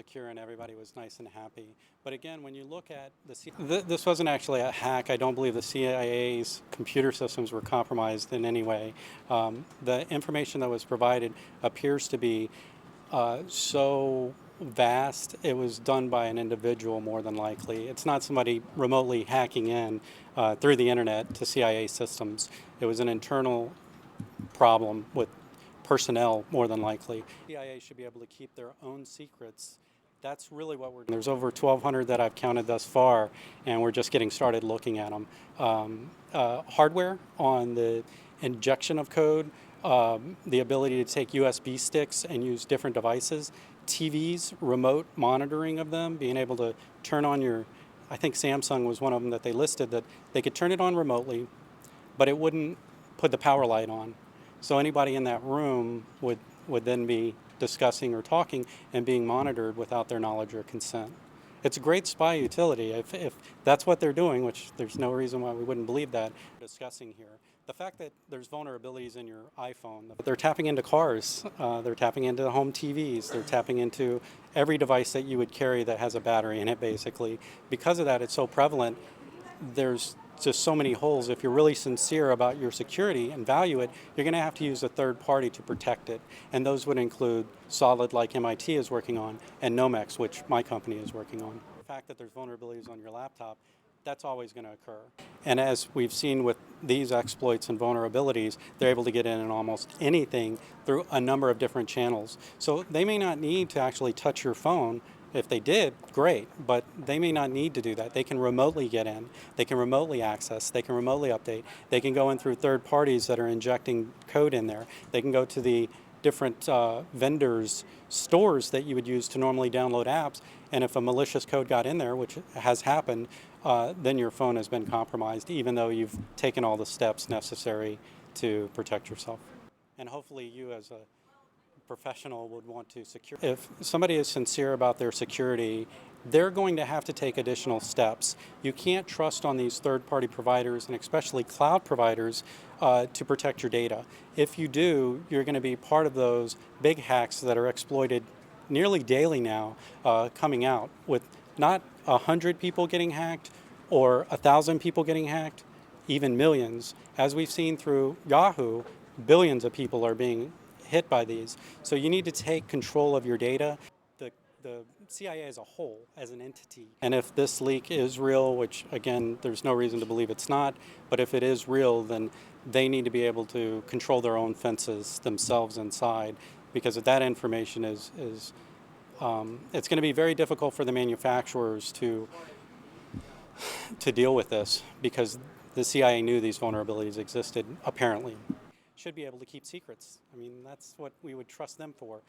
secure and everybody was nice and happy. But again, when you look at this wasn't actually a hack. I don't believe the CIA's computer systems were compromised in any way. The information that was provided appears to be so vast. It was done by an individual more than likely. It's not somebody remotely hacking in through the internet to CIA systems. It was an internal problem with personnel more than likely. CIA should be able to keep their own secrets. That's really what we're doing. There's over 1,200 that I've counted thus far, and we're just getting started looking at them. Hardware on the injection of code, the ability to take USB sticks and use different devices, TVs, remote monitoring of them, being able to turn on your, I think Samsung was one of them that they listed, that they could turn it on remotely, but it wouldn't put the power light on. So anybody in that room would then be discussing or talking and being monitored without their knowledge or consent. It's a great spy utility if that's what they're doing, which there's no reason why we wouldn't believe that. Discussing here, the fact that there's vulnerabilities in your iPhone, they're tapping into cars, they're tapping into home TVs, they're tapping into every device that you would carry that has a battery in it, basically. Because of that, it's so prevalent. There's just so many holes. If you're really sincere about your security and value it, you're going to have to use a third party to protect it. And those would include Solid, like MIT is working on, and Nomex, which my company is working on. The fact that there's vulnerabilities on your laptop, that's always going to occur. And as we've seen with these exploits and vulnerabilities, they're able to get in almost anything through a number of different channels. So they may not need to actually touch your phone. If they did, great, but they may not need to do that. They can remotely get in, they can remotely access, they can remotely update, they can go in through third parties that are injecting code in there. They can go to the different vendors' stores that you would use to normally download apps, and if a malicious code got in there, which has happened, then your phone has been compromised, even though you've taken all the steps necessary to protect yourself. And hopefully you as a professional would want to secure. If somebody is sincere about their security, they're going to have to take additional steps. You can't trust on these third-party providers, and especially cloud providers, to protect your data. If you do, you're going to be part of those big hacks that are exploited nearly daily now, coming out with not 100 people getting hacked or 1,000 people getting hacked, even millions. As we've seen through Yahoo, billions of people are being hit by these. So you need to take control of your data. The CIA as a whole, as an entity. And if this leak is real, which again, there's no reason to believe it's not, but if it is real, then they need to be able to control their own fences themselves inside, because if that information is it's going to be very difficult for the manufacturers to deal with this, because the CIA knew these vulnerabilities existed, apparently. Should be able to keep secrets. I mean, that's what we would trust them for.